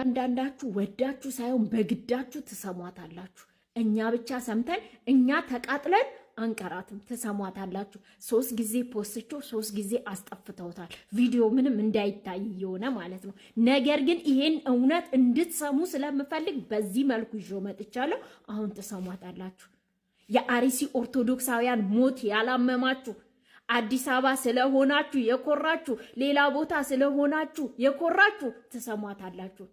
አንዳንዳችሁ ወዳችሁ ሳይሆን በግዳችሁ ትሰሟታላችሁ። እኛ ብቻ ሰምተን እኛ ተቃጥለን አንቀራትም። ትሰሟታላችሁ። 3 ጊዜ ፖስትቸው 3 ጊዜ አስጠፍተውታል። ቪዲዮ ምንም እንዳይታይ የሆነ ማለት ነው። ነገር ግን ይሄን እውነት እንድትሰሙ ስለምፈልግ በዚህ መልኩ ይዞ መጥቻለሁ። አሁን ትሰሟታላችሁ። የአርሲ ኦርቶዶክሳውያን ሞት ያላመማችሁ አዲስ አበባ ስለሆናችሁ የኮራችሁ ሌላ ቦታ ስለሆናችሁ የኮራችሁ ትሰሟታላችሁ።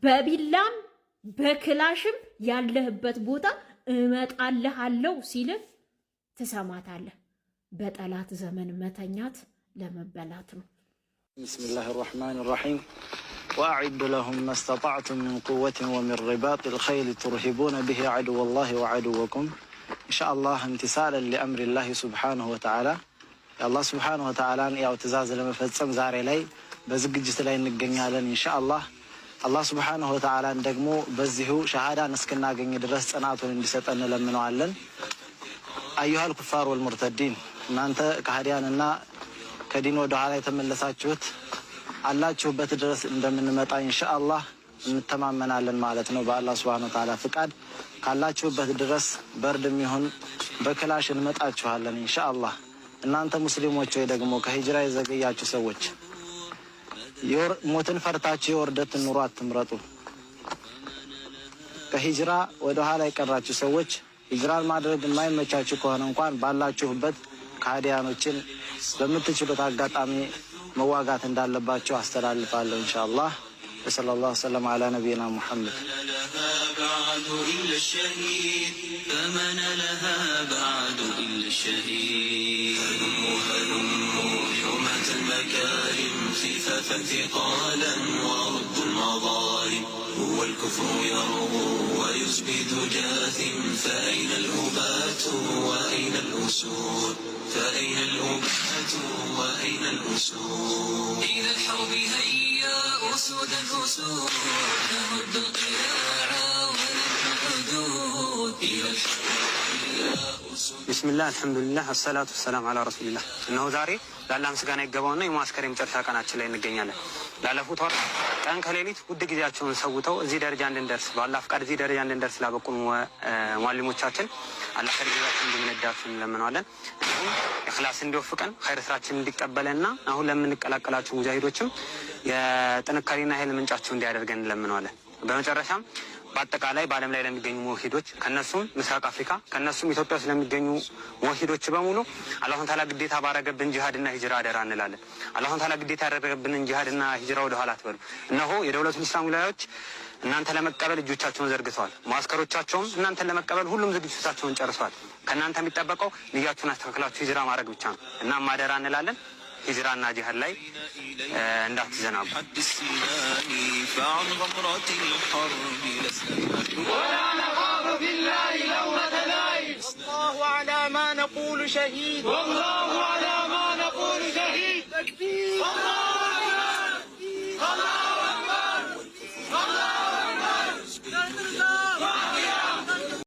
በቢላም በክላሽም ያለህበት ቦታ እመጣልሃለሁ ሲል ትሰማታለህ። በጠላት ዘመን መተኛት ለመበላት ነው። ቢስሚላሂ الرحمن الرحيم واعد لهم ما استطعتم من قوة ومن رباط الخيل ترهبون به عدو الله وعدوكم إن شاء الله امتثالا لأمر الله سبحانه وتعالى الله سبحانه وتعالى ያው ትእዛዝ ለመፈጸም ዛሬ ላይ በዝግጅት ላይ እንገኛለን ኢንሻአላህ። አላህ ሱብሓነሁ ወተዓላ ደግሞ በዚሁ ሸሃዳን እስክናገኝ ድረስ ጽናቱን እንዲሰጠን ለምነዋለን። አዩሃል ኩፋር ወልሙርተዲን እናንተ ከሃዲያንና ከዲን ወደ ኋላ የተመለሳችሁት አላችሁበት ድረስ እንደምንመጣ ኢንሻአላህ እንተማመናለን ማለት ነው። በአላህ ሱብሓነሁ ወተዓላ ፍቃድ ካላችሁበት ድረስ በርድም ይሁን በክላሽ እንመጣችኋለን ኢንሻአላህ። እናንተ ሙስሊሞች ወይ ደግሞ ከሂጅራ የዘገያችሁ ሰዎች ሞትን ፈርታችሁ የወርደት ኑሮ አትምረጡ። ከሂጅራ ወደ ኋላ የቀራችሁ ሰዎች ሂጅራን ማድረግ የማይመቻችሁ ከሆነ እንኳን ባላችሁበት ከሃዲያኖችን በምትችሉት አጋጣሚ መዋጋት እንዳለባችሁ አስተላልፋለሁ ኢንሻአላህ። ወሰለላሁ ዐለ ዐላ ነቢይና ሙሐመድ خفافا ثقالا ورد المظالم هو الكفر يرغو ويزبد جاثم فأين الأبات وأين الأسود فأين الأبات وأين الأسود إلى الحرب هيا أسود الأسود نرد القلاع ونحدود إلى الحرب بسم الله الحمد لله الصلاة والسلام على رسول الله إنه ዛሬ ለአላህ ምስጋና ይገባውና የማስከር የመጨረሻ ቀናችን ላይ እንገኛለን። ላለፉት ወራት ቀን ከሌሊት ውድ ጊዜያቸውን ሰውተው እዚህ ደረጃ እንድንደርስ በአላህ ፍቃድ እዚህ ደረጃ እንድንደርስ ላበቁን ሙአሊሞቻችን አላህ ከርግዛችን እንድንዳፍን እንለምናለን። ኢኽላስ እንዲወፍቀን ኸይር ስራችን እንዲቀበለና አሁን ለምንቀላቀላችሁ ሙጃሂዶችም የጥንካሬና ኃይል ምንጫቸው እንዲያደርገን እንለምናለን። በመጨረሻም በአጠቃላይ በዓለም ላይ ለሚገኙ ሙሂዶች ከነሱም ምስራቅ አፍሪካ ከነሱም ኢትዮጵያ ውስጥ ለሚገኙ ሙሂዶች በሙሉ አላህ ተዓላ ግዴታ ባረገብን ጂሃድና ሂጅራ አደራ እንላለን። አላህ ተዓላ ግዴታ ያደረገብንን ጂሃድና ሂጅራ ወደ ኋላ አትበሉ። እነሆ የደውለቱል ኢስላም ዊላያዎች እናንተ ለመቀበል እጆቻቸውን ዘርግተዋል። ማስከሮቻቸውም እናንተን ለመቀበል ሁሉም ዝግጅታቸውን ጨርሰዋል። ከእናንተ የሚጠበቀው ንያችሁን አስተካክላችሁ ሂጅራ ማድረግ ብቻ ነው። እናም አደራ እንላለን። ሂጅራና ጂሃድ ላይ እንዳትዘናቡ። ولا نخاف في الله لومة لائم والله على ما نقول شهيد والله على ما نقول شهيد تكبير الله